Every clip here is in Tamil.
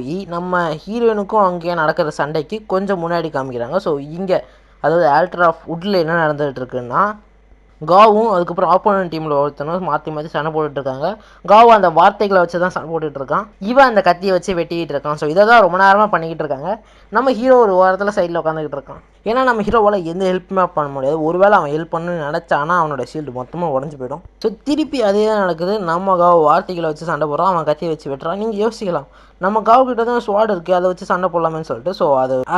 போய் நம்ம ஹீரோயினுக்கும் அங்கேயே நடக்கிற சண்டைக்கு கொஞ்சம் முன்னாடி காமிக்கிறாங்க. ஸோ இங்கே அதாவது ஆல்டர் ஆஃப் வுட்டில் என்ன நடந்துகிட்டு இருக்குன்னா, காவும் அதுக்கப்புறம் ஆப்போனன்ட் டீமில் ஒருத்தனும் மாற்றி மாற்றி சண்டை போட்டுட்ருக்காங்க. காவு அந்த வார்த்தைகளை வச்சு தான் சண்டை போட்டுட்ருக்கான். இவன் அந்த கத்தியை வச்சு வெட்டிக்கிட்டு இருக்கான். ஸோ இதை தான் ரொம்ப நேரமாக பண்ணிக்கிட்டு இருக்காங்க. நம்ம ஹீரோ ஒரு வாரத்தில் சைடில் உட்காந்துக்கிட்டு இருக்கான். ஏன்னா நம்ம ஹீரோவால் எந்த ஹெல்ப்புமே பண்ண முடியாது. ஒருவேளை அவன் ஹெல்ப் பண்ணணும்னு நினச்சானா அவனோட ஷீல்டு மொத்தமாக உடஞ்சி போயிடும். ஸோ திருப்பி அதே தான் நடக்குது. நம்ம காவு வார்த்தைகளை வச்சு சண்டை போடுறான், அவன் கத்தியை வச்சு வெட்டுறான். நீங்கள் யோசிக்கலாம், நம்ம காவுக்கிட்ட தான் ஸ்வாட் இருக்குது, அதை வச்சு சண்டை போடலாமேன்னு சொல்லிட்டு. ஸோ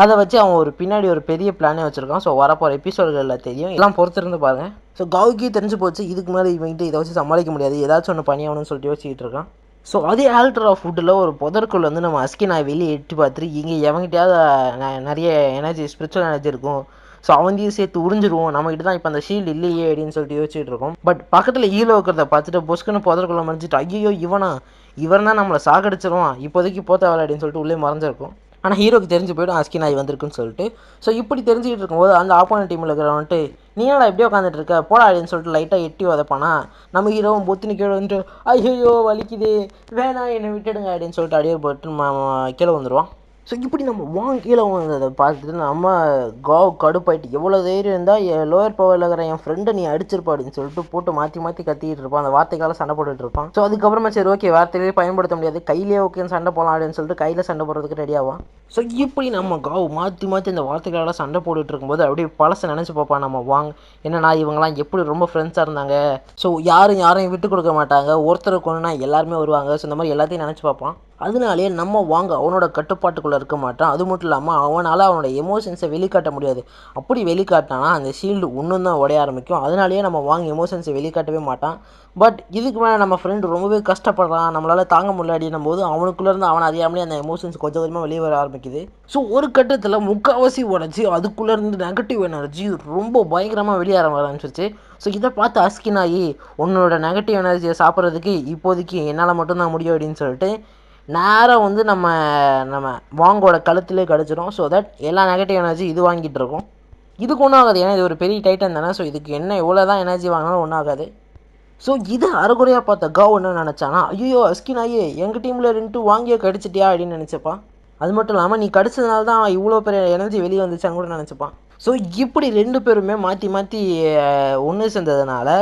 அதை வச்சு அவன் ஒரு பின்னாடி ஒரு பெரிய பிளானே வச்சுருக்கான். ஸோ வரப்போகிற எபிசோடுகளில் தெரியும், எல்லாம் பொறுத்திருந்து பாருங்கள். ஸோ காவுக்கே தெரிஞ்சு போச்சு இதுக்கு மேலே இவங்கிட்ட இதை வச்சு சமாளிக்க முடியாது, ஏதாச்சும் ஒன்று பண்ணியாகணும்னு சொல்லிட்டு யோசிச்சுட்டு இருக்கான். ஸோ அதே ஆல்டர் ஆஃப் வுட்டில் ஒரு புதற்குள்ள வந்து நம்ம அஸ்கி நான் வெளியே எட்டி பார்த்துட்டு இங்கே எவங்கிட்டையாவது நிறைய எனர்ஜி ஸ்பிரிச்சுவல் எனர்ஜி இருக்கும், ஸோ அவந்தையும் சேர்த்து உறிஞ்சிருவோம், நம்மகிட்ட தான் இப்போ அந்த ஷீல்டு இல்லையே அப்படின்னு சொல்லிட்டு யோசிச்சுட்டு இருக்கோம். பட் பக்கத்தில் ஹீரோ இருக்கிறத பார்த்துட்டு பொஸ்க்குன்னு புதற்குள்ள மறைஞ்சிட்டு ஐயோ இவன் தான் நம்மளை சாகடிச்சிருவான், இப்போதைக்கு போத்தவரை அப்படின்னு சொல்லிட்டு உள்ளே மறைஞ்சிருக்கும். ஆனால் ஹீரோக்கு தெரிஞ்சு போய்டும் அஸ்கி நாய் வந்திருக்குன்னு சொல்லிட்டு. ஸோ இப்படி தெரிஞ்சுக்கிட்டு இருக்கும்போது அந்த ஆப்போனன்ட் டீமில் இருக்கிறவன்ட்டு நீ என்னடா எப்படியோ உட்காந்துட்டு இருக்க போடா அப்படின்னு சொல்லிட்டு லைட்டாக எட்டி உதப்பானா. நம்ம ஹீரோவும் பொத்துன்னு கீழே வந்துட்டு ஐயோ வலிக்குது வேணாம் என்னை விட்டுடுங்க அப்படின்னு சொல்லிட்டு அப்படியே போட்டு கீழே வந்துடுவான். ஸோ இப்படி நம்ம கீழே வந்ததை பார்த்துட்டு நம்ம காவ் கடுப்பாயிட்டு எவ்வளோ தைரியம் இருந்தால் லோயர் பவரில் இருக்கிற என் ஃப்ரெண்டை நீ அடிச்சிருப்பா அப்படின்னு சொல்லிட்டு போட்டு மாற்றி மாற்றி கத்திக்கிட்டு இருப்பான். அந்த வார்த்தைக்கால சண்டை போட்டுட்டு இருப்பான். ஸோ அதுக்கப்புறமா சரி ஓகே வார்த்தையிலே பயன்படுத்த முடியாது, கையிலே ஓகேன்னு சண்டை போகலாம் அப்படின்னு சொல்லிட்டு கையில் சண்டை போடுறதுக்கு ரெடி ஆவான். ஸோ இப்படி நம்ம காவ் மாற்றி மாற்றி அந்த வார்த்தைகளால் சண்டை போட்டுட்டு இருக்கும்போது அப்படியே பழசை நினச்சி பார்ப்பான் நம்ம என்னன்னா இவங்கெல்லாம் எப்படி ரொம்ப ஃப்ரெண்ட்ஸாக இருந்தாங்க, ஸோ யாரையும் விட்டு கொடுக்க மாட்டாங்க, ஒருத்தருக்கு ஒன்றுனா எல்லாருமே வருவாங்க, ஸோ இந்த மாதிரி எல்லாத்தையும் நினச்சி பார்ப்பான். அதனாலே நம்ம அவனோட கட்டுப்பாட்டுக்குள்ளே இருக்க மாட்டான். அது மட்டும் இல்லாமல் அவனால் அவனோட எமோஷன்ஸை வெளிக்காட்ட முடியாது. அப்படி வெளிக்காட்டினானா அந்த ஷீல்டு இன்னும் தான் உடைய ஆரம்பிக்கும். அதனாலேயே நம்ம எமோஷன்ஸை வெளிக்காட்டவே மாட்டான். பட் இதுக்கு மேலே நம்ம ஃப்ரெண்டு ரொம்பவே கஷ்டப்படுறான், நம்மளால் தாங்க முடியாடினும் போது அவனுக்குள்ளேருந்து அவனை அறியாமலே அந்த எமோஷன்ஸ் கொஞ்சம் கொஞ்சமாக வெளியே வர ஆரம்பிக்குது. ஸோ ஒரு கட்டத்தில் முக்கால்வாசி உடச்சி அதுக்குள்ளேருந்து நெகட்டிவ் எனர்ஜி ரொம்ப பயங்கரமாக வெளியே ஆரம்பிச்சிருச்சு. ஸோ இதை பார்த்து அஸ்கி நாய் உன்னோட நெகட்டிவ் எனர்ஜியை சாப்பிட்றதுக்கு இப்போதைக்கு என்னால் மட்டும்தான் முடியும் அப்படின்னு சொல்லிட்டு நேராக வந்து நம்ம வாங்கோட கழுத்துலேயே கிடச்சிரும். ஸோ தட் எல்லா நெகட்டிவ் எனர்ஜி இது வாங்கிட்டு இருக்கும். இதுக்கு ஒன்றும் ஆகாது, ஏன்னா இது ஒரு பெரிய டைட்டன் தானே. ஸோ இதுக்கு என்ன எவ்வளோ தான் எனர்ஜி வாங்கினாலும் ஒன்றும் ஆகாது. ஸோ இது அரைகுறையாக பார்த்த காவ் என்ன நினச்சானா ஐயோ அஸ்கி நாயே எங்கள் டீமில் ரெண்டு வாங்கியே கடிச்சிட்டியா அப்படின்னு நினச்சப்பான். அது மட்டும் இல்லாமல் நீ கடிச்சதுனால தான் இவ்வளோ பெரிய எனர்ஜி வெளியே வந்துச்சான்னு கூட நினச்சிப்பான். ஸோ இப்படி ரெண்டு பேருமே மாற்றி மாற்றி ஒன்று சேர்ந்ததுனால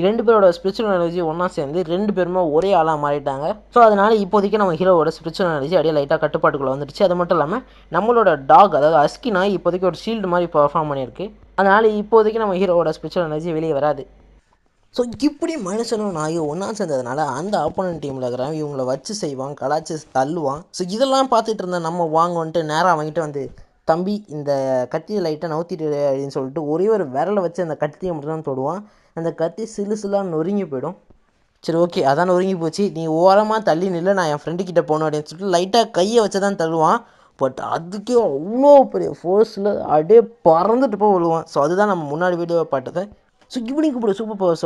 ரெண்டு பேரோட ஸ்பிரிச்சுவல் எனர்ஜி ஒன்றா சேர்ந்து ரெண்டு பேருமே ஒரே ஆளாக மாறிட்டாங்க. ஸோ அதனால் இப்போதைக்கு நம்ம ஹீரோவோட ஸ்பிரிச்சுவல் எனர்ஜி அப்படியே லைட்டாக கட்டுப்பாட்டுக்குள்ளே வந்துடுச்சு. அது மட்டும் இல்லாமல் நம்மளோட டாக் அதாவது அஸ்கி நாய் இப்போதைக்கு ஒரு ஷீல்டு மாதிரி பர்ஃபார்ம் பண்ணியிருக்கு. அதனால் இப்போதைக்கு நம்ம ஹீரோவோட ஸ்பிரிச்சுவல் எனர்ஜி வெளியே வராது. ஸோ இப்படி மனுஷனும் நாயும் ஒன்றா சேர்ந்ததுனால அந்த ஆப்போனன்ட் டீமில் இருக்கிறவன் இவங்களை வச்சு செய்வான், கலாச்சி தள்ளுவான். ஸோ இதெல்லாம் பார்த்துட்டு இருந்த நம்ம வந்துட்டு நேராக வாங்கிட்டு வந்து தம்பி இந்த கத்தியை லைட்டாக நவுத்திட்டு அப்படின்னு சொல்லிட்டு ஒரே ஒரு விரலை வச்சு அந்த கத்தியை மட்டும் தான் தொடுவான். அந்த கத்தி சிலுசிலாக நொறுங்கி போயிடும். சரி ஓகே அதான் நொறுங்கி போச்சு, நீ ஓரமாக தள்ளி நில்லை நான் என் ஃப்ரெண்டுக்கிட்ட போகணும் அப்படின்னு சொல்லிட்டு லைட்டாக கையை வச்சு தான் தள்ளுவான். பட் அதுக்கே அவ்வளோ பெரிய ஃபோர்ஸில் அப்படியே பறந்துட்டு போய் விழுவான். ஸோ அதுதான் நம்ம முன்னாடி வீடியோவை பார்த்தது. ஸோ இவனுக்கு இப்படி சூப்பர் பவர்ஸ்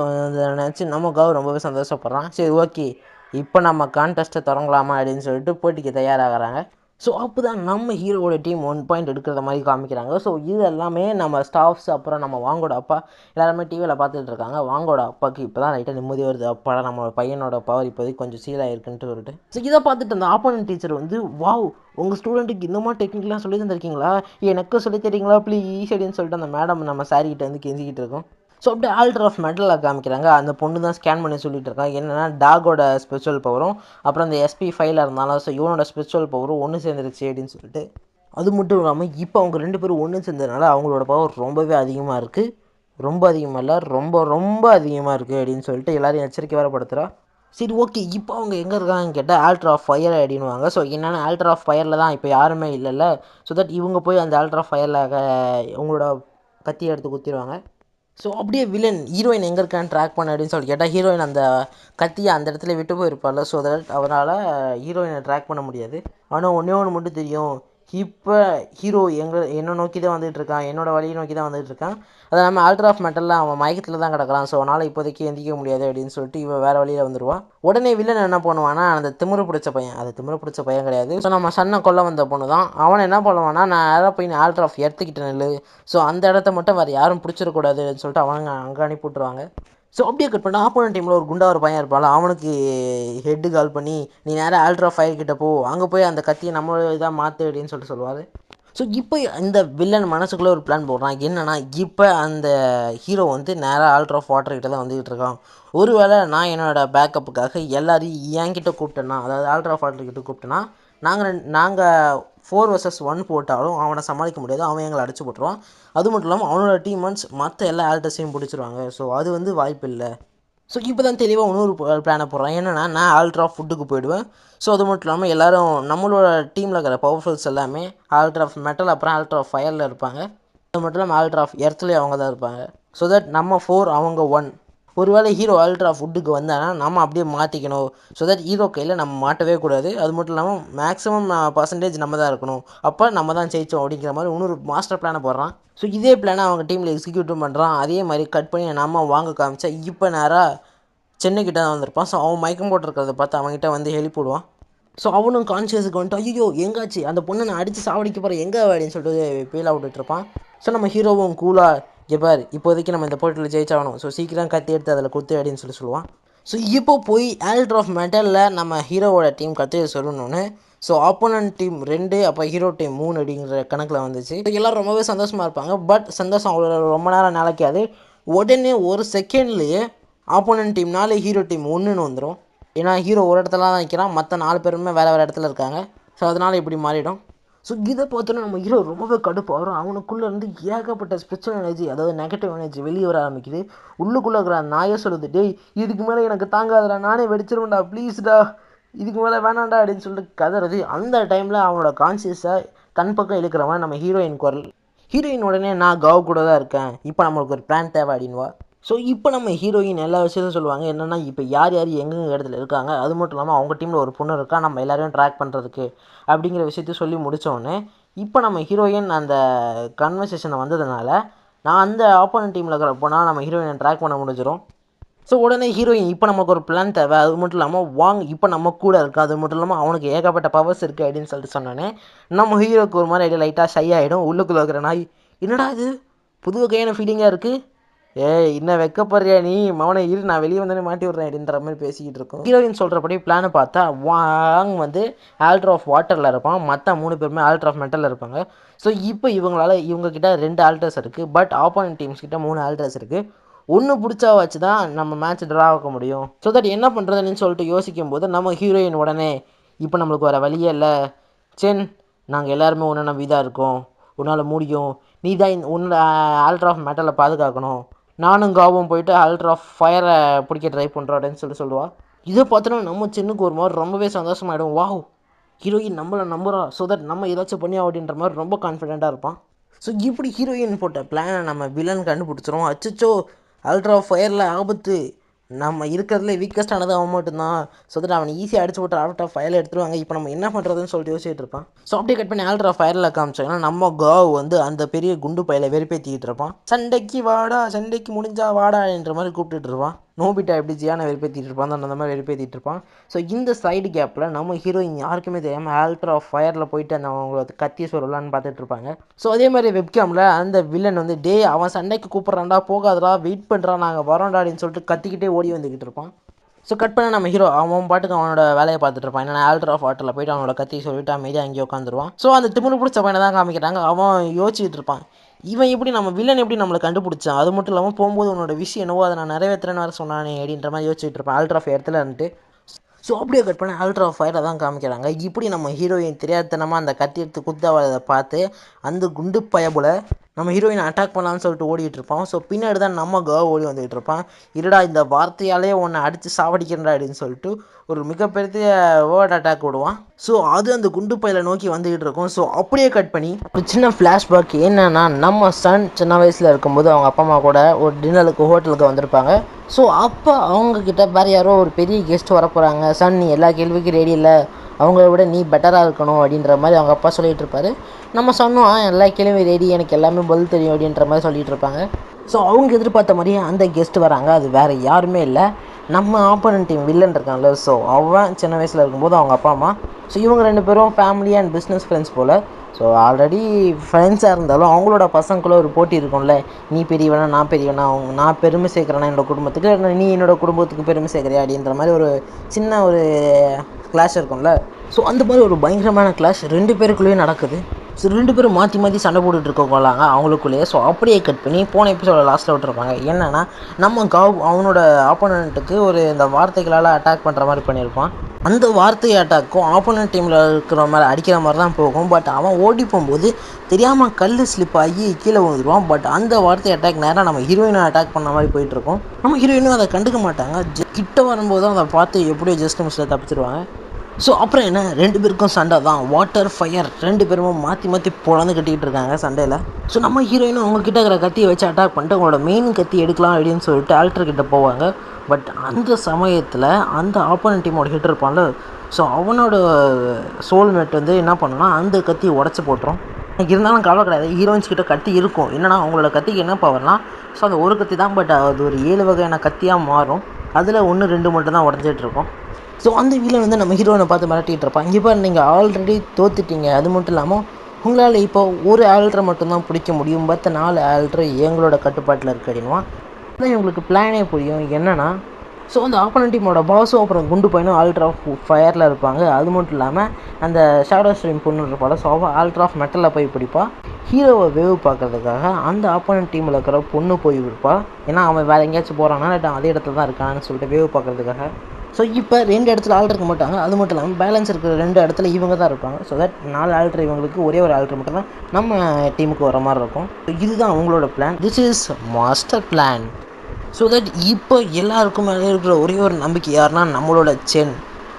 நினச்சி நமக்காக ரொம்பவே சந்தோஷப்படுறான். சரி ஓகே இப்போ நம்ம கான்டெஸ்ட்டை தொடங்கலாமா அப்படின்னு சொல்லிட்டு போட்டிக்கு தயாராகிறாங்க. ஸோ அப்போ தான் நம்ம ஹீரோவோட டீம் 1 பாயிண்ட் எடுக்கிற மாதிரி காமிக்கிறாங்க. ஸோ இது எல்லாமே நம்ம ஸ்டாஃப்ஸ் அப்புறம் நம்ம வாங்கோட அப்பா எல்லாருமே டிவியில் பார்த்துட்டு இருக்காங்க. வாங்கோட அப்பாவுக்கு இப்போ தான் லைட்டாக நிம்மதி வருது, அப்பாடா நம்ம பையனோட பவர் இப்போதைக்கு கொஞ்சம் சீலாக இருக்குன்ட்டு சொல்லிட்டு. ஸோ இதை பார்த்துட்டு அந்த ஆப்போனன்ட் டீச்சர் வந்து உங்கள் ஸ்டூடெண்ட்டுக்கு இந்த மாதிரி டெக்னிக்கெலாம் சொல்லி தந்திருக்கீங்களா, எனக்கு சொல்லி தரீங்களா ப்ளீஸ் அப்படின்னு சொல்லிட்டு அந்த மேடம் நம்ம சாரிக்கிட்ட வந்து கெஞ்சிக்கிட்டு இருக்கோம். ஸோ அப்படியே ஆல்டர் ஆஃப் மெட்டலில் காமிக்கிறாங்க. அந்த பொண்ணு தான் ஸ்கேன் பண்ணி சொல்லிட்டு இருக்காங்க என்னென்னா டாகோட ஸ்பிரிச்சுவல் பவரும் அப்புறம் இந்த SP5 இருந்தாலும் ஸோ இவனோட ஸ்பிரிச்சுவல் பவரும் ஒன்று சேர்ந்துருச்சு அப்படின்னு சொல்லிட்டு. அது மட்டும் இல்லாமல் இப்போ அவங்க ரெண்டு பேரும் ஒன்று சேர்ந்ததுனால அவங்களோட பவர் ரொம்பவே அதிகமாக இருக்குது, ரொம்ப அதிகமாக இல்லை ரொம்ப ரொம்ப அதிகமாக இருக்குது அப்படின்னு சொல்லிட்டு எல்லோரையும் எச்சரிக்கை வேறுபடுத்துகிறா. சரி ஓகே இப்போ அவங்க எங்கே இருக்காங்கன்னு கேட்டால் ஆல்டர் ஆஃப் ஃபயர் அப்படின்வாங்க. ஸோ என்னென்னா ஆல்டர் ஆஃப் ஃபயரில் தான் இப்போ யாருமே இல்லைல்ல, ஸோ தட் இவங்க போய் அந்த ஆல்டர் ஆஃப் ஃபயரில் உங்களோட கத்தியை எடுத்து குத்திடுவாங்க. ஸோ அப்படியே வில்லன் ஹீரோயின் எங்கே இருக்கான்னு ட்ராக் பண்ண அப்படின்னு சொல்லி கேட்டால் ஹீரோயின் அந்த கத்தியை அந்த இடத்துல விட்டு போயிருப்பாள். ஸோ தட் அவனால் ஹீரோயினை ட்ராக் பண்ண முடியாது. ஆனால் ஒன்று மட்டும் தெரியும், இப்போ ஹீரோ என்னை நோக்கி தான் வந்துட்டுருக்கான், என்னோடய வழியை நோக்கி தான் வந்துட்டுருக்கான். அது இல்லாமல் ஆல்டர் ஆஃப் மெட்டலில் அவன் மயக்கத்தில் தான் கிடக்கிறான். ஸோ அவனால் இப்போதைக்கு எந்திக்க முடியாது அப்படின்னு சொல்லிட்டு இவன் வேறு வழியில் வந்துடுவான். உடனே வில்லன் என்ன பண்ணுவான்னா அந்த திமிரு பிடிச்ச பையன் கிடையாது, ஸோ நம்ம சன்னை கொல்ல வந்த பொண்ணு தான். அவன் என்ன பண்ணுவான்னா நான் யாராவது போய் ஆல்டர் ஆஃப் எடுத்துக்கிட்டு நில்லு, ஸோ அந்த இடத்த மட்டும் வேறு யாரும் பிடிச்சிடக்கூடாதுன்னு சொல்லிட்டு அவங்க அங்கே அனுப்பி விட்ருவாங்க. ஸோ அப்படியே கட் பண்ணால் ஆப்போனன்ட் டீமில் ஒரு குண்டா ஒரு பையன் இருப்பாள், அவனுக்கு ஹெட்டு கால் பண்ணி நீ நேராக ஆல்ட்ரா ஃபயர் கிட்ட போ, அங்கே போய் அந்த கத்தியை நம்ம இதாக மாற்று அப்படின்னு சொல்லுவார். ஸோ இப்போ இந்த வில்லன் மனசுக்குள்ளே ஒரு பிளான் போடுறான். என்னன்னா இப்போ அந்த ஹீரோ வந்து நேராக ஆல்ட்ரா வாட்டர் கிட்ட தான் வந்துக்கிட்டு இருக்கான். ஒருவேளை நான் என்னோடய பேக்கப்புக்காக எல்லாரையும் என்கிட்ட கூப்பிட்டேன்னா, அதாவது ஆல்ட்ரா வாட்டர் கிட்ட கூப்பிட்டேன்னா, நாங்கள் 4 vs 1 போட்டாலும் அவனை சமாளிக்க முடியாது, அவன் எங்களை அடிச்சு போட்டுருவான். அது மட்டும் இல்லாமல் அவனோட டீம்மேட்ஸ் மற்ற எல்லா ஆல்டர்ஸையும் பிடிச்சிருவாங்க. ஸோ அது வந்து வாய்ப்பு இல்லை. ஸோ இப்போ தான் தெளிவாக இன்னொரு பிளானை போடுறான். என்னென்னா நான் ஆல்ட்ரா ஃபுட்டுக்கு போயிடுவேன். ஸோ அது மட்டும் இல்லாமல் எல்லோரும் நம்மளோட டீமில் இருக்கிற பவர்ஃபுல்ஸ் எல்லாமே ஆல்ட்ரா மெட்டல் அப்புறம் ஆல்ட்ரா ஃபயரில் இருப்பாங்க. அது மட்டும் இல்லாமல் ஆல்ட்ரா எர்த்லேயே அவங்க தான் இருப்பாங்க. ஸோ தட் நம்ம 4 அவங்க 1. ஒருவேளை ஹீரோ ஆல்ட்ரா ஃபுட்டுக்கு வந்தானா நம்ம அப்படியே மாற்றிக்கணும். ஸோ தட் ஹீரோ கையில் நம்ம மாட்டவே கூடாது. அது மட்டும் இல்லாமல் மேக்ஸிமம் பர்சன்டேஜ் நம்ம தான் இருக்கணும். அப்போ நம்ம தான் ஜெயிச்சோம் அப்படிங்கிற மாதிரி இன்னொரு மாஸ்டர் பிளானை போடுறான். ஸோ இதே பிளானை அவங்க டீமில் எக்ஸிக்யூட்டும் பண்ணுறான். அதே மாதிரி கட் பண்ணி நம்ம வாங்க காமிச்சா இப்போ நேராக சென்னைக்கிட்ட தான் வந்திருப்பான். ஸோ அவன் மயக்கம் போட்டிருக்கிறத பார்த்து அவன்கிட்ட வந்து ஹெல்ப் போடுவான். ஸோ அவனும் கான்ஷியஸுக்கு வந்துட்டு ஐயோ எங்காச்சு அந்த பொண்ணை நான் அடித்து சாவடிக்க போகிறேன் எங்கே அப்படின்னு சொல்லிட்டு ஃபீல் விட்டுட்ருப்பான். ஸோ நம்ம ஹீரோவும் கூலாக பார் இப்போதைக்கு நம்ம இந்த போட்டியில் ஜெயிச்சாகணும், ஸோ சீக்கிரம் கத்தி எடுத்து அதில் குத்து அப்படின்னு சொல்லுவான். ஸோ இப்போ போய் ஆல்ட்ரா ஆஃப் மெட்டலில் நம்ம ஹீரோவோட டீம் கத்தி சொல்லணுன்னு ஸோ ஆப்போனன்ட் டீம் 2 அப்போ ஹீரோ டீம் 3 அப்படிங்கிற கணக்கில் வந்துச்சு. எல்லோரும் ரொம்பவே சந்தோஷமாக இருப்பாங்க. பட் சந்தோஷம் அவ்வளோ ரொம்ப நேரம் நிலைக்காது. உடனே ஒரு செகண்ட்லேயே ஆப்போனன்ட் டீம் 4 ஹீரோ டீம் 1ன்னு வந்துடும். ஏன்னா ஹீரோ ஒரு இடத்துல தான் நிற்கிறான், மற்ற 4 பேருமே வேறு இடத்துல இருக்காங்க. ஸோ அதனால் இப்படி மாறிடும். ஸோ இதை பார்த்தோன்னா நம்ம ஹீரோ ரொம்பவே கடுப்பாக வரும். அவனுக்குள்ளே இருந்து ஏகப்பட்ட ஸ்பிரிச்சுவல் எனர்ஜி, அதாவது நெகட்டிவ் எனர்ஜி வெளியே வர ஆரம்பிக்குது. உள்ளுக்குள்ளே இருக்கிற நாயை சொல்லுது, டேய் இதுக்கு மேலே எனக்கு தாங்காதடா, நானே வெடிச்சிருவேன்டா, ப்ளீஸ்டா, இதுக்கு மேலே வேணாண்டா அப்படின்னு சொல்லிட்டு கதறது. அந்த டைமில் அவனோட கான்சியஸை தன் பக்கம் இழுக்கிற மாதிரி நம்ம ஹீரோயின் குரல். ஹீரோயின் உடனே நான் கவ் கூட தான் இருக்கேன், இப்போ நம்மளுக்கு ஒரு பிளான் தேவை அப்படின்வா. ஸோ இப்போ நம்ம ஹீரோயின் எல்லா விஷயத்தையும் சொல்லுவாங்க. என்னென்னா இப்போ யார் எங்கெங்கே இடத்துல இருக்காங்க, அது மட்டும் இல்லாமல் அவங்க டீமில் ஒரு பொண்ணு இருக்கா நம்ம எல்லோரையும் ட்ராக் பண்ணுறதுக்கு அப்படிங்கிற விஷயத்தையும் சொல்லி முடித்தோடனே இப்போ நம்ம ஹீரோயின் அந்த கன்வர்சேஷனை வந்ததுனால நான் அந்த ஆப்போனன்ட் டீமில் இருக்கிற போனால் நம்ம ஹீரோயினை ட்ராக் பண்ண முடிஞ்சிடும். ஸோ உடனே ஹீரோயின் இப்போ நமக்கு ஒரு பிளான் தேவை, அது மட்டும் இல்லாமல் வாங் இப்போ நம்ம கூட இருக்குது, அது மட்டும் இல்லாமல் அவனுக்கு ஏகப்பட்ட பவர்ஸ் இருக்குது அப்படின்னு சொல்லிட்டு சொன்னோன்னே நம்ம ஹீரோக்கு ஒரு மாதிரி லைட்டாக ஷை ஆகிடும். உள்ளுக்குள்ளே இருக்கிற நாய் என்னடா இது புது வகையான ஃபீலிங்காக இருக்குது, இன்னும் வைக்கப்படுறியா நீ மவனை இரு நான் வெளியே வந்தோடனே மாட்டி விட்றேன் அப்படின்ற மாதிரி பேசிக்கிட்டு இருக்கோம். ஹீரோயின் சொல்கிறபடி பிளானை பார்த்தா வாங் வந்து ஆல்ட்ரா ஆஃப் வாட்டரில் இருப்பான், மற்ற 3 பேருமே ஆல்ட்ரா ஆஃப் மெட்டலில் இருப்பாங்க. ஸோ இப்போ இவங்கக்கிட்ட 2 ஆல்ட்ரஸ் இருக்குது, பட் ஆப்போனன்ட் டீம்ஸ் கிட்ட 3 ஆல்ட்ரஸ் இருக்குது. ஒன்று பிடிச்சா வச்சு தான் நம்ம மேட்ச் ட்ரா ஆக்க முடியும். ஸோ தட் என்ன பண்ணுறதுன்னு சொல்லிட்டு யோசிக்கும் போது நம்ம ஹீரோயின் உடனே இப்போ நம்மளுக்கு வர வழியே இல்லை சென், நாங்கள் எல்லாருமே உன்னை நம்பி தான் இருக்கோம், உன்னால் முடியும், நீ தான் உன்னோட ஆல்ட்ரா ஆஃப் மெட்டலை பாதுகாக்கணும், நானும் காவும் போயிட்டு ஆல்ட்ரா ஃபயரை பிடிக்க ட்ரை பண்ணுறோம் அப்படின்னு சொல்லுவாள். இதை பார்த்தோன்னா நம்ம சின்னுக்கு ஒரு மாதிரி ரொம்பவே சந்தோஷமாயிடும். வாவ் ஹீரோயின் நம்மளை நம்புகிறா, ஸோ தட் நம்ம ஏதாச்சும் பண்ணியா அப்படின்ற மாதிரி ரொம்ப கான்ஃபிடெண்ட்டாக இருப்பான். ஸோ இப்படி ஹீரோயின் போட்ட பிளானை நம்ம வில்லன் கண்டுபிடிச்சிரும். அச்சோ ஆல்ட்ரா ஃபயரில் ஆபத்து, நம்ம இருக்கிறதுல வீக்கஸ்டானது அவன் மட்டும்தான், ஸோ தட் அவனை ஈஸியாக அடிச்சு போட்டு ஆல்ட்ரா ஃபயரில் எடுத்துருவாங்க, இப்போ நம்ம என்ன பண்ணுறதுன்னு சொல்லிட்டு யோசிச்சுட்டு இருப்பான். ஸோ அப்படியே கட் பண்ணி ஆல்ட்ரா ஃபயரில் காமிச்சாங்கன்னா நம்ம காவ் வந்து அந்த பெரிய குண்டு பையில வெறுப்பேற்றிக்கிட்டு இருப்பான். சண்டைக்கு வாடா, சண்டைக்கு முடிஞ்சா வாடா என்ற மாதிரி கூப்பிட்டுட்டு இருப்பான். நோபிட்டா எப்படி ஜியானை வெறுப்பேற்றிட்டு இருப்பான் அந்த மாதிரி வெறுப்பேற்றிட்டு இருப்பான். ஸோ இந்த சைடு கேப்பில் நம்ம ஹீரோயின் யாருக்குமே தெரியாமல் ஆல்ட்ரா ஃபயரில் போயிட்டு அந்த அவங்கள கத்தி சொல்லலான்னு பார்த்துட்டு இருப்பாங்க. ஸோ அதே மாதிரி வெப்கேமில் அந்த வில்லன் வந்து டே அவன் சண்டைக்கு கூப்பிட்றான்டா, போகாதடா, வெயிட் பண்ணுறான், நாங்கள் வரோண்டா அப்படின்னு சொல்லிட்டு கத்திக்கிட்டே ஓடி வந்துக்கிட்டு இருப்பான். ஸோ கட் பண்ண நம்ம ஹீரோ அவன் பாட்டுக்கு அவனோட வேலையை பார்த்துட்டு இருப்பான். ஏன்னா ஆல்ட்ரா ஆஃப் வாட்டரில் போயிட்டு அவனோட கத்தி சொல்லிட்டு அமைதியாக அங்கேயே உட்காந்துருவான். ஸோ அந்த திமிரு பிடிச்ச பையனை தான் காமிக்கிறாங்க. அவன் யோசிச்சுட்டு இருப்பான், இவன் எப்படி நம்ம வில்லன் எப்படி நம்மளை கண்டுபிடிச்சான், அது மட்டும் இல்லாமல் போகும்போது உன்னோட விஷயம் என்னவோ அதை நான் நிறைவேற்றுறேன்னு வேறு சொன்னானே அப்படின்ற மாதிரி யோசிச்சுட்டு இருப்பான் ஆல்ட்ரா ஆஃப் இடத்துல இருந்துட்டு. ஸோ அப்படியே கட் பண்ணி ஆல்ட்ரா ஆஃப் ஃபயரை தான் காமிக்கிறாங்க. இப்படி நம்ம ஹீரோயின் தெரியாதனமாக அந்த கத்தி எடுத்து குத்தாவதை பார்த்து அந்த குண்டு பயபுல நம்ம ஹீரோயினை அட்டாக் பண்ணலான்னு சொல்லிட்டு ஓடிட்டு இருப்பான். ஸோ பின்னாடி தான் நம்ம ஓடி வந்துகிட்டு இருப்பான். இருடா இந்த வார்த்தையாலே உன்னை அடித்து சாவடிக்கிறா அப்படின்னு சொல்லிட்டு ஒரு மிகப்பெரிய வேர்ட் அட்டாக் விடுவான். ஸோ அது அந்த குண்டு பையில நோக்கி வந்துக்கிட்டு இருக்கும். ஸோ அப்படியே கட் பண்ணி ஒரு சின்ன ஃப்ளாஷ்பேக் என்னன்னா நம்ம சன் சின்ன வயசில் இருக்கும்போது அவங்க அப்பா அம்மா கூட ஒரு டின்னருக்கு ஹோட்டலுக்கு வந்திருப்பாங்க. ஸோ அப்போ அவங்கக்கிட்ட வேறு யாரோ ஒரு பெரிய கெஸ்ட் வர போகிறாங்க, சன் நீ எல்லா கேள்விக்கும் ரெடி இல்லை, அவங்கள விட நீ பெட்டராக இருக்கணும் அப்படின்ற மாதிரி அவங்க அப்பா சொல்லிகிட்டு இருப்பார். நம்ம சொன்னோம் எல்லா கேள்வியும் ரெடி, எனக்கு எல்லாமே பதில் தெரியும் அப்படின்ற மாதிரி சொல்லிகிட்டு இருப்பாங்க. ஸோ அவங்க எதிர்பார்த்த மாதிரியே அந்த கெஸ்ட் வராங்க. அது வேறு யாருமே இல்லை, நம்ம ஆப்போனன்ட் டீம் வில்லன் இருக்காங்கல்ல, ஸோ அவன் சின்ன வயசில் இருக்கும்போது அவங்க அப்பா அம்மா. ஸோ இவங்க 2 பேரும் ஃபேமிலி அண்ட் பிஸ்னஸ் ஃப்ரெண்ட்ஸ் போல். ஸோ ஆல்ரெடி ஃப்ரெண்ட்ஸாக இருந்தாலும் அவங்களோட பசங்களுக்குள்ள ஒரு போட்டி இருக்கும்ல, நீ பெரியவனா நான் பெரியவனா, நான் பெருமை சேர்க்குறேன்னா என்னோடய குடும்பத்துக்கு, இல்லை நீ என்னோடய குடும்பத்துக்கு பெருமை சேர்க்குறியா அப்படின்ற மாதிரி ஒரு சின்ன ஒரு கிளாஷ் இருக்கும்ல. ஸோ அந்த மாதிரி ஒரு பயங்கரமான கிளாஷ் 2 பேருக்குள்ளேயும் நடக்குது. ஸோ 2 பேரும் மாற்றி மாற்றி சண்டை போட்டுட்டு இருக்கோங்களாங்க அவங்களுக்குள்ளேயே. ஸோ அப்படியே கட் பண்ணி போன எபிசோட லாஸ்ட்டில் விட்டுருப்பாங்க. என்னென்னா நம்ம அவனோட ஆப்போனண்ட்டுக்கு ஒரு இந்த வார்த்தைகளால் அட்டாக் பண்ணுற மாதிரி பண்ணியிருப்பான். அந்த வார்த்தை அட்டாக்கும் ஆப்போனன்ட் டீமில் இருக்கிற மாதிரி அடிக்கிற மாதிரி தான் போகும். பட் அவன் ஓடி போகும்போது தெரியாமல் கல் ஸ்லிப் ஆகி கீழே விழுந்துருவான். பட் அந்த வார்த்தை அட்டாக் நேராக நம்ம ஹீரோயினை அட்டாக் பண்ண மாதிரி போயிட்டுருக்கோம். நம்ம ஹீரோயினும் அதை கண்டுக்க மாட்டாங்க. கிட்ட வரும்போது தான் அதை பார்த்து எப்படியோ ஜஸ்ட் மிஸ்ஸில் தப்பிச்சிருவாங்க. ஸோ அப்புறம் என்ன, 2 பேருக்கும் சண்டை தான். வாட்டர் ஃபயர் 2 பேரும் மாற்றி மாற்றி பொழந்து கட்டிக்கிட்டு இருக்காங்க சண்டையில். ஸோ நம்ம ஹீரோயினும் அவங்கக்கிட்ட இருக்கிற கத்தியை வச்சு அட்டாக் பண்ணிட்டு அவங்களோட மெயின் கத்தி எடுக்கலாம் அப்படின்னு சொல்லிட்டு ஆல்டர்கிட்ட போவாங்க. பட் அந்த சமயத்தில் அந்த ஆப்போனன்ட் டீமோட ஹிட் இருப்பான்ல, ஸோ அவனோட சோல்மேட் வந்து என்ன பண்ணுன்னா அந்த கத்தியை உடச்சி போட்டுரும். இருந்தாலும் கவலை கிடையாது, ஹீரோயின்ஸ் கிட்ட கத்தி இருக்கும். என்னென்னா அவங்களோட கத்திக்கு என்ன பவர்னால், ஸோ அந்த ஒரு கத்தி தான், பட் அது ஒரு 7 வகையான கத்தியாக மாறும். அதில் 1 2 மட்டும் தான் உடஞ்சிட்ருக்கும். ஸோ அந்த வில்லன் வந்து நம்ம ஹீரோனை பார்த்து மிரட்டிகிட்டு இருப்பான். இங்கே பாரு, நீங்கள் ஆல்ரெடி தோத்துட்டீங்க, அது மட்டும் இல்லாமல் உங்களால் இப்போ ஒரு ஆல்ட்ரை மட்டும்தான் பிடிக்க முடியும், பட் 4 ஆல்ட்ரை எங்களோட கட்டுப்பாட்டில் இருக்குது அப்படின்வான். அதான் இவங்களுக்கு பிளானே புரியும். என்னென்னா, ஸோ அந்த ஆப்போனன்ட் டீமோட பாஸும் அப்புறம் குண்டு பையனும் ஆல்ட்ரா ஆஃப் ஃபயரில் இருப்பாங்க. அது மட்டும் இல்லாமல் அந்த ஷேடோ ஸ்ட்ரீம் பொண்ணு இருப்பாள், ஸோ அவள் ஆல்ட்ரா ஆஃப் மெட்டலில் போய் பிடிப்பாள். ஹீரோவை வேவ் பார்க்கறதுக்காக அந்த ஆப்போனன்ட் டீமில் இருக்கிற பொண்ணு போய் விடுப்பாள். ஏன்னா அவன் வேறு எங்கேயாச்சும் போகிறான்னா அதே இடத்துல தான் இருக்கான்னு சொல்லிட்டு வேவ் பார்க்கறதுக்காக. ஸோ இப்போ 2 இடத்துல ஆல்ட்ரு இருக்க மாட்டாங்க. அது மட்டும் இல்லாமல் பேலன்ஸ் இருக்கிற 2 இடத்துல இவங்க தான் இருப்பாங்க. ஸோ தட் 4 ஆல்ட்ரு இவங்களுக்கு, ஒரே ஒரு ஆல்ட்ரு மட்டும் தான் நம்ம டீமுக்கு வர மாதிரி இருக்கும். ஸோ இதுதான் அவங்களோட plan. This is master plan. So that இப்போ எல்லாருக்கும் மேலே இருக்கிற ஒரே ஒரு நம்பிக்கை யாருன்னா நம்மளோட சென்.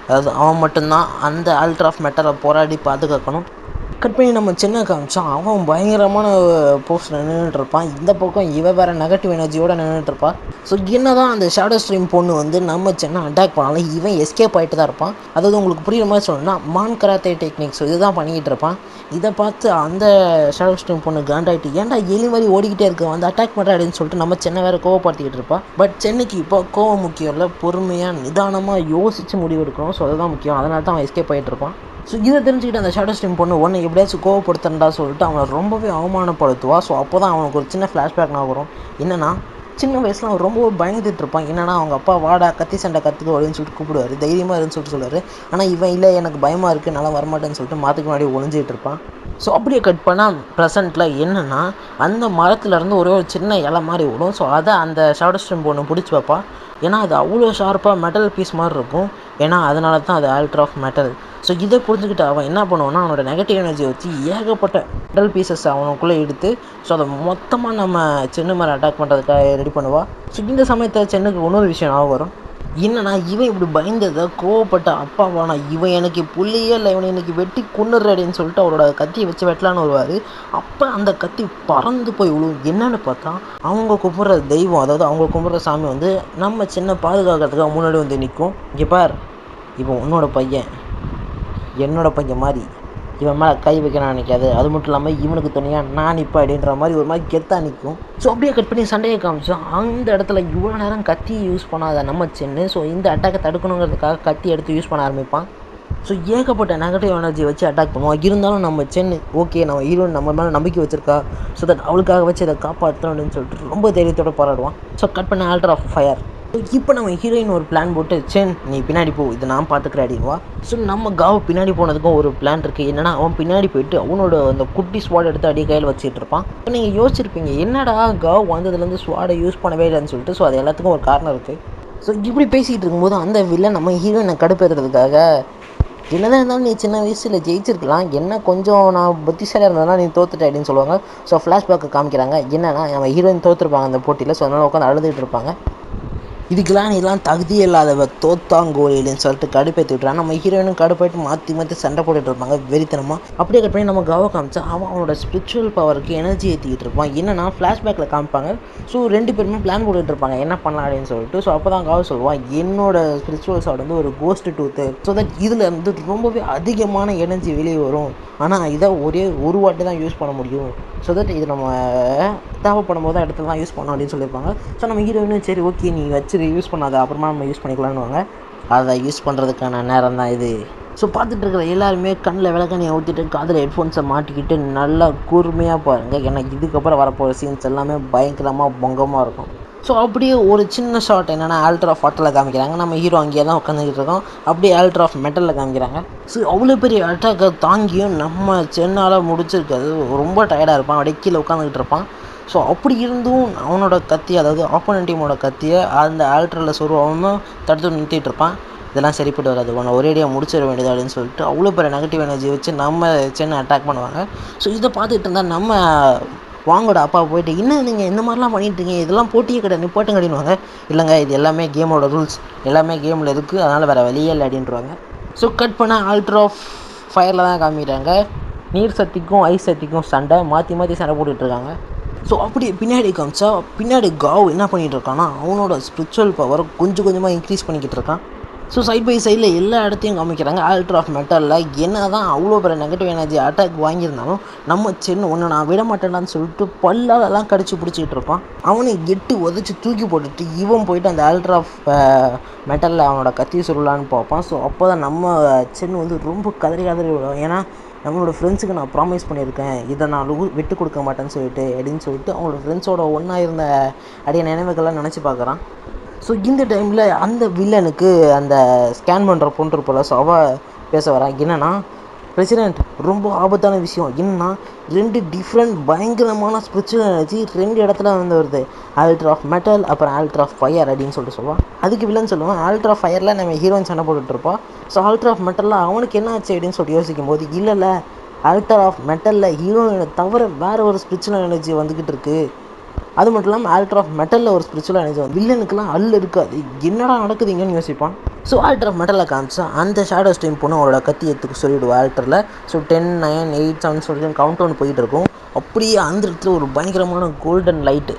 அதாவது அவன் மட்டும்தான் அந்த ஆல்ட்ரா ஆஃப் மெட்டலை போராடி பாதுகாக்கணும். கட் பண்ணி நம்ம சின்ன காமிச்சான். அவன் பயங்கரமான போஸ்டில் நின்றுட்டுருப்பான். இந்த பக்கம் இவன் வேறு நெகட்டிவ் எனர்ஜியோடு நின்றுட்டுருப்பான். ஸோ என்ன தான் அந்த ஷேடோ ஸ்ட்ரீம் பொண்ணு வந்து நம்ம சின்ன அட்டாக் பண்ணாலும் இவன் எஸ்கேப் ஆகிட்டு தான் இருப்பான். அதாவது உங்களுக்கு புரியுற மாதிரி சொல்லணும்னா மான் கராத்தே டெக்னிக்ஸ் இதுதான் பண்ணிக்கிட்டு இருப்பான். இதை பார்த்து அந்த ஷேடோ ஸ்ட்ரீம் பொண்ணு காண்டாகிட்டு ஏன்டா எலி மாதிரி ஓடிக்கிட்டே இருக்க வந்து அட்டாக் பண்ணுற அப்படின்னு சொல்லிட்டு நம்ம சென்னை வேறு கோவப்படுத்திக்கிட்டு இருப்பான். பட் சென்னைக்கு இப்போ கோவம் முக்கியம் இல்லை, பொறுமையாக நிதானமாக யோசித்து முடிவு எடுக்கணும். ஸோ அதுதான் முக்கியம். அதனால தான் அவன் எஸ்கேப் ஆகிட்டு இருப்பான். ஸோ இதை தெரிஞ்சுக்கிட்டு அந்த ஷேடோ ஸ்ட்ரீம் பொண்ணு ஒன்று எப்படியாச்சும் கோவப்படுத்துறா சொல்லிட்டு அவனை ரொம்பவே அவமானப்படுத்துவா. ஸோ அப்போ தான் அவனுக்கு ஒரு சின்ன ஃப்ளாஷ்பேக் நான் வரும். என்னென்னா, சின்ன வயசில் அவன் ரொம்ப பயந்துட்டு இருப்பான். என்னென்னா அவங்க அப்பா வாடா கத்தி சண்டை கற்றுக்கோ அப்படின்னு சொல்லிட்டு கூப்பிடுவார், தைரியமாக இருன்னு சொல்லிட்டு சொல்லுவார். ஆனால் இவன் இல்லை எனக்கு பயமாக இருக்குது நல்லா வரமாட்டேன்னு சொல்லிட்டு மாற்றுக்கு முன்னாடி ஒளிஞ்சிட்டு இருப்பான். ஸோ அப்படியே கட் பண்ணால் ப்ரெசென்ட்டில் என்னென்னா அந்த மரத்துலேருந்து ஒரே ஒரு சின்ன இலை மாதிரி விடும். ஸோ அதை அந்த ஷேடோ ஸ்ட்ரீம் பொண்ணு பிடிச்சி வைப்பா. ஏன்னா அது அவ்வளோ ஷார்ப்பாக மெட்டல் பீஸ் மாதிரி இருக்கும். ஏன்னா அதனால தான் அது ஆல்ட்ரா ஆஃப் மெட்டல். ஸோ இதை புரிஞ்சுக்கிட்டு அவன் என்ன பண்ணுவான்னா அவனோட நெகட்டிவ் எனர்ஜியை வச்சு ஏகப்பட்ட மெட்டல் பீசஸ் அவனுக்குள்ளே எடுத்து ஸோ அதை மொத்தமாக நம்ம சென்னு மேலே அட்டாக் பண்ணுறதுக்காக ரெடி பண்ணுவாள். ஸோ இந்த சமயத்தில் சென்னுக்கு இன்னொரு விஷயம் ஞாபகம் வரும். என்னன்னா இவன் இப்படி பயந்ததை கோவப்பட்ட அப்பாவானா இவன் எனக்கு புள்ளியே இல்லை, இவனை இன்னைக்கு வெட்டி கொன்னுடுற அப்படின்னு சொல்லிட்டு அவரோட கத்தியை வச்சு வெட்டலான்னு வருவார். அப்போ அந்த கத்தி பறந்து போய் விழுவும். என்னன்னு பார்த்தா அவங்க கும்பிட்ற தெய்வம், அதாவது அவங்க கும்பிட்ற சாமி வந்து நம்ம சின்ன பாதுகாக்கிறதுக்காக முன்னாடி வந்து நிற்கும். இங்கே பார், இவன் உன்னோட பையன், என்னோட பையன் மாதிரி, இவன் மேலே கை வைக்கணும்னு நினைக்காது. அது மட்டும் இல்லாமல் இவனுக்கு துணையாக நான் இப்போ அப்படின்ற மாதிரி ஒரு மாதிரி கெத்தாக நிற்கும். ஸோ அப்படியே கட் பண்ணி சண்டையை காமிச்சோம். அந்த இடத்துல இவ்வளோ நேரம் கத்தி யூஸ் பண்ணாத நம்ம சென்னு ஸோ இந்த அட்டாக்கை தடுக்கணுங்கிறதுக்காக கத்தி எடுத்து யூஸ் பண்ண ஆரம்பிப்பான். ஸோ ஏகப்பட்ட நெகட்டிவ் எனர்ஜி வச்சு அட்டாக் பண்ணுவான். இருந்தாலும் நம்ம சென்னு ஓகே நம்ம ஹீரோயின் நம்ம மேலே நம்பிக்கை வச்சுருக்கா, ஸோ தட் அவளுக்காக வச்சு இதை காப்பாற்றணும் அப்படின்னு சொல்லிட்டு ரொம்ப தைரியத்தோடு போராடுவான். ஸோ கட் பண்ண ஆல்ட்ரா ஆஃப் ஃபயர். இப்போ நம்ம ஹீரோயின் ஒரு பிளான் போட்டு சென் நீ பின்னாடி போ, இதை நான் பார்த்துக்கிறேன் அப்படின்வா. ஸோ நம்ம காவ் பின்னாடி போனதுக்கும் ஒரு பிளான் இருக்குது. என்னென்னா அவன் பின்னாடி போயிட்டு அவனோட அந்த குட்டி ஸ்வாட் எடுத்து அடி கையில் வச்சுட்டு இருப்பான். இப்போ நீங்கள் யோசிச்சிருப்பீங்க என்னடா காவ் வந்ததுலேருந்து ஸ்வாடை யூஸ் பண்ணவே இல்லைன்னு சொல்லிட்டு. ஸோ அது எல்லாத்துக்கும் ஒரு காரணம் இருக்குது. ஸோ இப்படி பேசிகிட்டு இருக்கும்போது அந்த வில்லன் நம்ம ஹீரோயினை கடுப்பேற்றுறதுக்காக என்னதான் இருந்தாலும் நீ சின்ன வயசில் ஜெயிச்சிருக்கலாம், என்ன கொஞ்சம் நான் புத்திசாலியாக இருந்ததுனா நீ தோத்துட்ட அப்படின்னு சொல்லுவாங்க. ஸோ ஃப்ளாஷ்பேக்கை காமிக்கிறாங்க. என்னென்னா நம்ம ஹீரோயின் தோற்றுருப்பாங்க அந்த போட்டியில். ஸோ அதனால் உட்காந்து அழுதுகிட்டு இருப்பாங்க. இதுக்கெல்லாம் நீலாம் தகுதியே இல்லாதவ தோத்தாங்கோலின்னு சொல்லிட்டு கடுப்பேற்றி விட்டுறான். நம்ம ஹீரோயினும் கடுப்பாயிட்டு மாற்றி மாற்றி சண்டை போட்டுட்டு இருப்பாங்க வெறித்தனமாக. அப்படியே கட் பண்ணி நம்ம கவ காமிச்சா அவனோட ஸ்பிரிச்சுவல் பவருக்கு எனர்ஜி ஏற்றிக்கிட்டு இருப்பான். என்னன்னா ஃப்ளாஷ்பேக்கில் காமிப்பாங்க. ஸோ 2 பேருமே பிளான் போட்டுட்டு இருப்பாங்க என்ன பண்ணலாம் அப்படின்னு சொல்லிட்டு. ஸோ அப்போ தான் கவ சொல்லுவான் என்னோட ஸ்பிரிச்சுவல் சார்ட் வந்து ஒரு கோஸ்ட் டூத்து, ஸோ தட் இதில் வந்து ரொம்பவே அதிகமான எனர்ஜி வெளியே வரும். ஆனால் இதை ஒரே ஒரு வாட்டி தான் யூஸ் பண்ண முடியும். ஸோ தட் இது நம்ம தேவைப்படும் போது தான் இடத்துல தான் யூஸ் பண்ணோம் அப்படின்னு சொல்லியிருப்பாங்க. ஸோ நம்ம ஹீரோயினும் சரி ஓகே நீ வச்சு யூஸ் பண்ணாத, அப்புறமா நம்ம யூஸ் பண்ணிக்கலான்னு வாங்க. அதை யூஸ் பண்ணுறதுக்கான நேரம் தான் இது. ஸோ பார்த்துட்டு இருக்கிற எல்லாருமே கண்ணில் விளக்கண்ணியை ஊற்றிட்டு காதில் ஹெட்ஃபோன்ஸை மாட்டிக்கிட்டு நல்லா கூர்மையாக பாருங்கள். ஏன்னா இதுக்கப்புறம் வரப்போகிற சீன்ஸ் எல்லாமே பயங்கரமாக பொங்கமாக இருக்கும். ஸோ அப்படியே ஒரு சின்ன ஷார்ட் என்னென்னா ஆல்ட்ரா ஆஃப் வாட்டரில் காமிக்கிறாங்க. நம்ம ஹீரோ அங்கேயே தான் உட்காந்துக்கிட்டு இருக்கோம். அப்படியே ஆல்ட்ரா ஆஃப் மெட்டலில் காமிக்கிறாங்க. ஸோ அவ்வளோ பெரிய அட்டாக்கை தாங்கியும் நம்ம சென்னால் முடிச்சிருக்காது. ரொம்ப டயர்டாக இருப்பான், அப்படியே கீழே உட்காந்துக்கிட்டு இருப்பான். ஸோ அப்படி இருந்தும் அவனோட கத்தி, அதாவது ஆப்போனன்ட் டீமோட கத்தியை அந்த ஆல்ட்ரில் சொருவாமல் தடுத்து நிறுத்திட்டு இருப்பான். இதெல்லாம் சரிப்பட்டு வராது, உன்னை ஒரேடியாக முடிச்சிட வேண்டியது அப்படின்னு சொல்லிட்டு அவ்வளோ பெரிய நெகட்டிவ் எனர்ஜி வச்சு நம்ம சென்னை அட்டாக் பண்ணுவாங்க. ஸோ இதை பார்த்துட்டு இருந்தால் நம்ம வாங்கோட அப்பா போயிட்டு, இன்னும் நீங்கள் இந்த மாதிரிலாம் பண்ணிட்டுருக்கீங்க, இதெல்லாம் போட்டியே கிடையாது, நீ போட்டு கட்டிடுவாங்க. இல்லைங்க, இது எல்லாமே கேமோட ரூல்ஸ், எல்லாமே கேமில் இருக்குது, அதனால் வேறு வழியே இல்லை அப்படின்ட்டுருவாங்க. ஸோ கட் பண்ண ஆல்ட்ரா ஆஃப் ஃபயரில் தான் காமிக்கிறாங்க. நீர் சக்திக்கும் ஐஸ் சக்திக்கும் சண்டை மாற்றி மாற்றி சண்டை போட்டுட்ருக்காங்க. ஸோ அப்படி பின்னாடி காமிச்சா பின்னாடி காவ் என்ன பண்ணிகிட்டு இருக்கான்னா அவனோட ஸ்பிரிச்சுவல் பவர் கொஞ்சம் கொஞ்சமாக இன்க்ரீஸ் பண்ணிக்கிட்டு இருக்கான். ஸோ சைட் பை சைடில் எல்லா இடத்தையும் காமிக்கிறாங்க. ஆல்ட்ரா ஆஃப் மெட்டலில் என்ன தான் அவ்வளோ பெரிய நெகட்டிவ் எனர்ஜி அட்டாக் வாங்கியிருந்தாலும் நம்ம சின்ன ஒன்று நான் விட மாட்டேன்டான்னு சொல்லிட்டு பல்லாலெல்லாம் கடிச்சு பிடிச்சிக்கிட்டு இருப்பான். அவனை எட்டு உதச்சி தூக்கி போட்டுட்டு இவன் போயிட்டு அந்த ஆல்ட்ரா ஆஃப் மெட்டலில் அவனோட கத்தி சுருளான்னு பார்ப்பான். ஸோ அப்போ தான் நம்ம சின்ன வந்து ரொம்ப கதறி விடுவோம். ஏன்னா நம்மளோட ஃப்ரெண்ட்ஸுக்கு நான் ப்ராமிஸ் பண்ணியிருக்கேன், இதை நான் விட்டு கொடுக்க மாட்டேன்னு சொல்லிட்டு அப்படின்னு சொல்லிட்டு அவங்களோட ஃப்ரெண்ட்ஸோட ஒன்றா இருந்த அடைய நினைவுகள்லாம் நினச்சி பார்க்குறான். ஸோ இந்த டைமில் அந்த வில்லனுக்கு அந்த ஸ்கேன் பண்ணுற பொண்ணு போல் ஸோ அவள் பேச வரான். என்னென்னா, பிரசிடெண்ட் ரொம்ப ஆபத்தான விஷயம் என்னன்னா 2 டிஃப்ரெண்ட் பயங்கரமான ஸ்பிரிச்சுவல் எனர்ஜி 2 இடத்துல வந்து வருது, ஆல்ட்ரா ஆஃப் மெட்டல் அப்புறம் ஆல்ட்ரா ஆஃப் ஃபயர் அப்படின்னு சொல்லிட்டு சொல்லுவான். அதுக்கு வில்லன் சொல்லுவான், ஆல்ட்ரா ஆஃப் ஃபயரில் நம்ம ஹீரோயின் சண்டை போட்டுட்ருப்பான். ஸோ ஆல்ட்ரா ஆஃப் மெட்டலில் அவனுக்கு என்ன ஆச்சு அப்படின்னு சொல்லிட்டு யோசிக்கும் போது, இல்லை ஆல்ட்ரா ஆஃப் மெட்டலில் ஹீரோயினை தவிர வேறு ஒரு ஸ்பிரிச்சுவல் எனர்ஜி வந்துக்கிட்டு இருக்குது. அது மட்டும் இல்லாமல் ஆல்ட்ரா ஆஃப் மெட்டலில் ஒரு ஸ்பிரிச்சுவல் எனர்ஜி வந்து வில்லனுக்குலாம் இருக்காது, என்னடா நடக்குதுங்கன்னு யோசிப்பான். ஸோ ஆல்ட்ரா ஆஃப் மெட்டலில் காமிச்சா அந்த ஷேடோ ஸ்ட்ரீம் பொண்ணு அவளோட கத்தி எடுத்துக்கு சொல்லிவிடுவோம் ஆல்ட்ரில். ஸோ 10, 9, 8, 7 சொல்லிட்டு கவுண்ட் டவுன் போயிட்டு இருக்கும். அப்படியே அந்த இடத்துல ஒரு பயங்கரமான கோல்டன் லைட்டு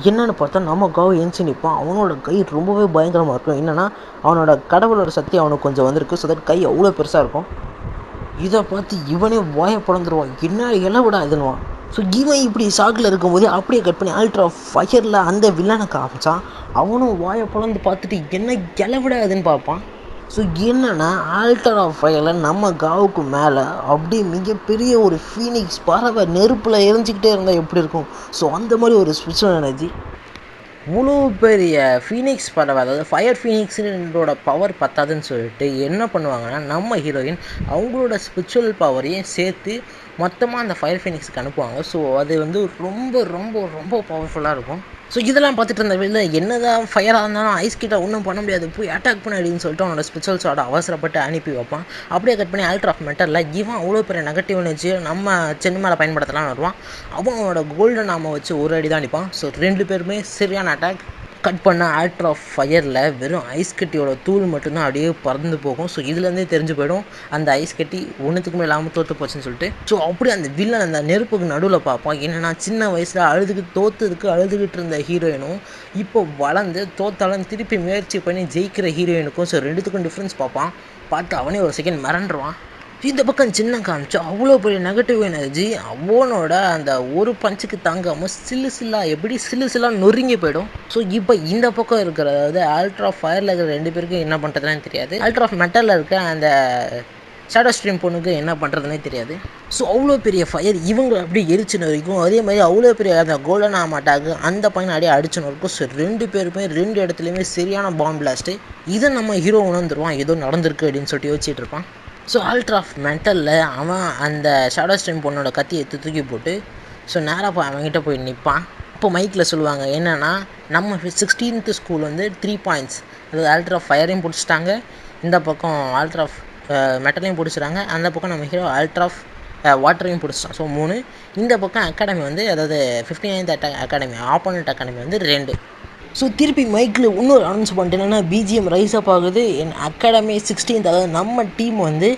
என்னென்னு பார்த்தா நம்ம காவ் எஞ்சி நிற்பான். அவனோட கை ரொம்பவே பயங்கரமாக இருக்கும். என்னென்னா அவனோட கடவுளோட சக்தி அவனுக்கு கொஞ்சம் வந்திருக்கு. ஸோ தட் கை அவ்வளோ பெருசாக இருக்கும். இதை பார்த்து இவனே வாயை பிளந்துருவான், என்ன இலவிடா இதுன்னுவான். ஸோ இவன் இப்படி ஷாக்கில் இருக்கும்போது அப்படியே கட் பண்ணி ஆல்ட்ரா ஃபயரில் அந்த வில்லனை காமிச்சான். அவனும் வாயை பிளந்து பார்த்துட்டு என்ன இலவிடாதுன்னு பார்ப்பான். ஸோ என்னென்னா ஆல்ட்ரா ஃபயரில் நம்ம காவுக்கு மேலே அப்படியே மிகப்பெரிய ஒரு ஃபீனிக்ஸ் பறவை நெருப்பில் எரிஞ்சிக்கிட்டே இருந்தால் எப்படி இருக்கும், ஸோ அந்த மாதிரி ஒரு ஸ்பிரிச்சுவல் எனர்ஜி. இவ்வளோ பெரிய ஃபீனிக்ஸ் பறவை, அதாவது ஃபயர் ஃபீனிக்ஸோட பவர் பத்தாதுன்னு சொல்லிட்டு என்ன பண்ணுவாங்கன்னா நம்ம ஹீரோயின் அவங்களோட ஸ்பிரிச்சுவல் பவரையும் சேர்த்து மொத்தமாக அந்த ஃபயர் ஃபீனிக்ஸ்க்கு அனுப்புவாங்க. ஸோ அது வந்து ரொம்ப ரொம்ப ரொம்ப பவர்ஃபுல்லாக இருக்கும். ஸோ இதெல்லாம் பார்த்துட்டு இருந்த வெளில என்ன தான் ஃபயராக இருந்தாலும் ஐஸ் கிட்ட ஒன்றும் பண்ண முடியாது, போய் அட்டாக் பண்ண அப்படின்னு சொல்லிட்டு அவனோட ஸ்பிரிச்சுவல்ஸோட அவசரப்பட்டு அனுப்பி வைப்பான். அப்படியே கட் பண்ணி ஆல்ட்ரா ஆஃப் மெட்டலில் இவன் அவ்வளோ பெரிய நெகட்டிவ் எனர்ஜி நம்ம சென்னை மேலே பயன்படுத்தலாம் வருவான். அவனோட கோல்டன் நாம வச்சு ஒரு அடி தான் அடிப்பான். ஸோ 2 பேருமே சரியான அட்டாக். கட் பண்ண ஆல்ட்ரா ஆஃப் ஃபயரில் வெறும் ஐஸ் கட்டியோட தூள் மட்டும்தான் அப்படியே பறந்து போகும். ஸோ இதுலேருந்தே தெரிஞ்சு போயிடும் அந்த ஐஸ் கட்டி ஒன்றுத்துக்குமே இல்லாமல் தோற்று போச்சுன்னு சொல்லிட்டு. ஸோ அப்படி அந்த வில்லன் அந்த நெருப்புக்கு நடுவில் பார்ப்பான். என்னென்னா சின்ன வயசில் அழுதுகிட்டு இருந்த ஹீரோயினும் இப்போ வளர்ந்து தோத்தாலும் திருப்பி முயற்சி பண்ணி ஜெயிக்கிற ஹீரோயினுக்கும் ஸோ 2த்துக்கும் டிஃப்ரென்ஸ் பார்ப்பான். பார்த்து அவனே ஒரு செகண்ட் மிரண்டுருவான். இந்த பக்கம் சின்ன காமிச்சா அவ்வளோ பெரிய நெகட்டிவ் எனர்ஜி அவனோட அந்த ஒரு பஞ்சுக்கு தாங்காமல் சில்லா நொறுங்கி போயிடும். ஸோ இப்போ இந்த பக்கம் இருக்கிற, அதாவது ஆல்ட்ரா ஆஃப் ஃபயரில் இருக்கிற 2 பேருக்கும் என்ன பண்ணுறதுன்னு தெரியாது, ஆல்ட்ரா ஆஃப் மெட்டலில் இருக்க அந்த ஷேடோ ஸ்ட்ரீம் பொண்ணுக்கு என்ன பண்ணுறதுனே தெரியாது. ஸோ அவ்வளோ பெரிய ஃபயர் இவங்க அப்படியே எரிச்சுன்னு வரைக்கும், அதே மாதிரி அவ்வளோ பெரிய அந்த கோல்டன் ஆமாட்டாக்கு அந்த பையனை அப்படியே அடிச்சுன்னு இருக்கும். ஸோ 2 பேருமே 2 இடத்துலையுமே சரியான பாம்பு பிளாஸ்ட்டு. இதை நம்ம ஹீரோ உணர்ந்துருவான், ஏதோ நடந்திருக்கு அப்படின்னு சொல்லிட்டு யோசிச்சுட்டு இருப்பான். ஸோ ஆல்ட்ரா ஆஃப் மெட்டலில் அவன் அந்த ஷேடோ ஸ்ட்ரீம் பொண்ணோட கத்தி எடுத்து தூக்கி போட்டு ஸோ நேராக அவங்ககிட்ட போய் நிற்பான். இப்போ மைக்கில் சொல்லுவாங்க என்னென்னா, நம்ம 16th ஸ்கூல் வந்து 3 பாயிண்ட்ஸ், அதாவது ஆல்ட்ரா ஆஃப் ஃபயரையும் பிடிச்சிட்டாங்க, இந்த பக்கம் ஆல்ட்ரா ஆஃப் மெட்டலையும் பிடிச்சிட்டாங்க, அந்த பக்கம் நம்ம ஹீரோ ஆல்ட்ரா ஆஃப் வாட்டரையும் பிடிச்சிட்டான். ஸோ 3. இந்த பக்கம் அகாடமி வந்து, அதாவது 59th அகாடமி ஆப்போனண்ட் அகாடமி வந்து 2. ஸோ திருப்பி மைக்கில் இன்னொரு அனௌன்ஸ் பண்ணிட்டு என்னென்னா, பிஜிஎம் ரைஸ் அப் ஆகுது, என் அகாடமி 16th, அதாவது நம்ம டீம் வந்து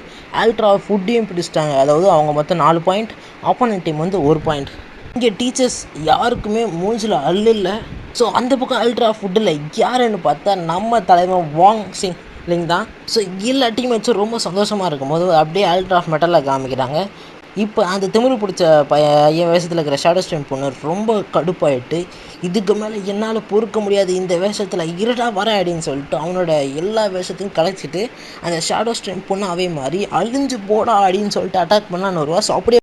ஆல்ட்ரா ஆஃப் ஃபுட்டையும் பிடிச்சிட்டாங்க, அதாவது அவங்க மொத்தம் 4 பாயிண்ட், ஆப்போனண்ட் டீம் வந்து 1 பாயிண்ட். இங்கே டீச்சர்ஸ் யாருக்குமே மூஞ்சில் இல்லை. ஸோ அந்த பக்கம் ஆல்ட்ரா ஆஃப் ஃபுட்டில் யாருன்னு பார்த்தா நம்ம தலைவர் வாங் சிங் லிங் தான். ஸோ எல்லா டீம் வச்சு ரொம்ப சந்தோஷமாக இருக்கும் போது அப்படியே ஆல்ட்ரா ஆஃப் மெட்டலில் காமிக்கிறாங்க. இப்போ அந்த திமிரு பிடிச்ச என் வேஷத்தில் இருக்கிற ஷேடோ ஸ்ட்ரெயின் பொண்ணு ரொம்ப கடுப்பாயிட்டு, இதுக்கு மேலே என்னால் பொறுக்க முடியாது இந்த வேஷத்தில் இருடா வரேன் அப்படின்னு சொல்லிட்டு அவனோட எல்லா வேஷத்தையும் கலைச்சிட்டு அந்த ஷேடோ ஸ்ட்ரெயின் பொண்ணு அவே மாதிரி அழிஞ்சு போடா அப்படின்னு சொல்லிட்டு அட்டாக் பண்ணான்னு வருவா. ஸோ அப்படியே